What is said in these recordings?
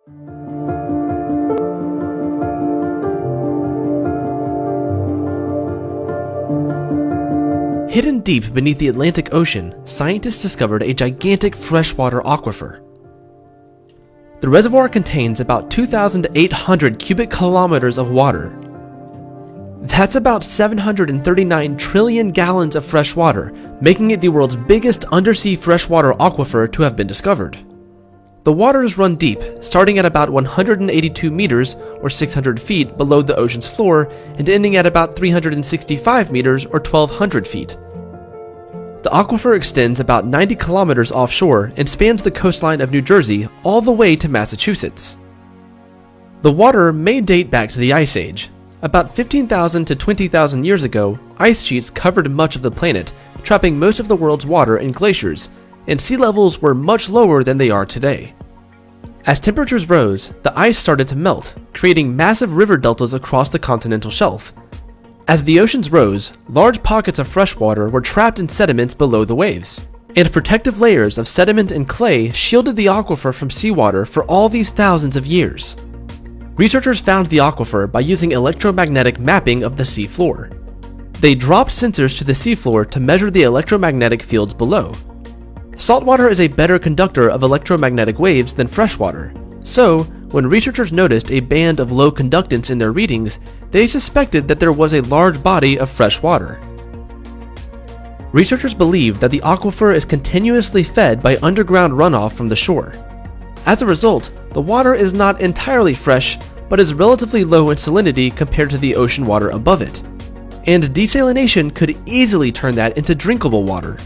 Hidden deep beneath the Atlantic Ocean, scientists discovered a gigantic freshwater aquifer. The reservoir contains about 2,800 cubic kilometers of water. That's about 739 trillion gallons of fresh water, making it the world's biggest undersea freshwater aquifer to have been discovered. The waters run deep, starting at about 182 meters or 600 feet below the ocean's floor and ending at about 365 meters or 1,200 feet. The aquifer extends about 90 kilometers offshore and spans the coastline of New Jersey all the way to Massachusetts. The water may date back to the Ice Age. About 15,000 to 20,000 years ago, ice sheets covered much of the planet, trapping most of the world's water in glaciers, and sea levels were much lower than they are today. As temperatures rose, the ice started to melt, creating massive river deltas across the continental shelf. As the oceans rose, large pockets of freshwater were trapped in sediments below the waves, and protective layers of sediment and clay shielded the aquifer from seawater for all these thousands of years. Researchers found the aquifer by using electromagnetic mapping of the sea floor. They dropped sensors to the seafloor to measure the electromagnetic fields below. Saltwater is a better conductor of electromagnetic waves than freshwater, so when researchers noticed a band of low conductance in their readings, they suspected that there was a large body of fresh water. Researchers believe that the aquifer is continuously fed by underground runoff from the shore. As a result, the water is not entirely fresh, but is relatively low in salinity compared to the ocean water above it, and desalination could easily turn that into drinkable water.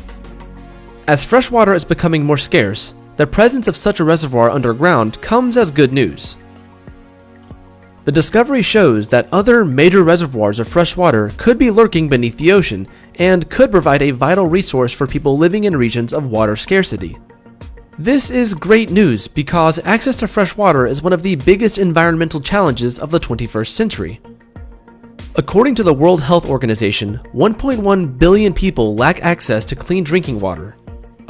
As fresh water is becoming more scarce, the presence of such a reservoir underground comes as good news. The discovery shows that other major reservoirs of fresh water could be lurking beneath the ocean and could provide a vital resource for people living in regions of water scarcity. This is great news because access to fresh water is one of the biggest environmental challenges of the 21st century. According to the World Health Organization, 1.1 billion people lack access to clean drinking water.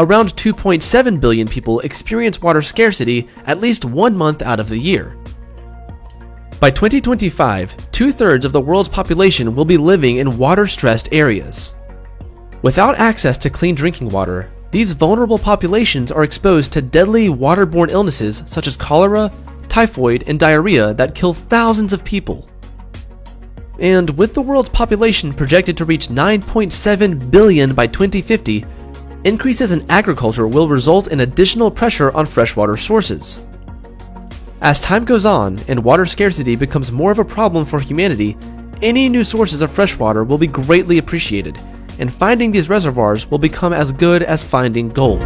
Around 2.7 billion people experience water scarcity at least 1 month out of the year. By 2025, 2/3 of the world's population will be living in water-stressed areas. Without access to clean drinking water, these vulnerable populations are exposed to deadly waterborne illnesses such as cholera, typhoid, and diarrhea that kill thousands of people. And with the world's population projected to reach 9.7 billion by 2050, increases in agriculture will result in additional pressure on freshwater sources. As time goes on and water scarcity becomes more of a problem for humanity, any new sources of freshwater will be greatly appreciated, and finding these reservoirs will become as good as finding gold.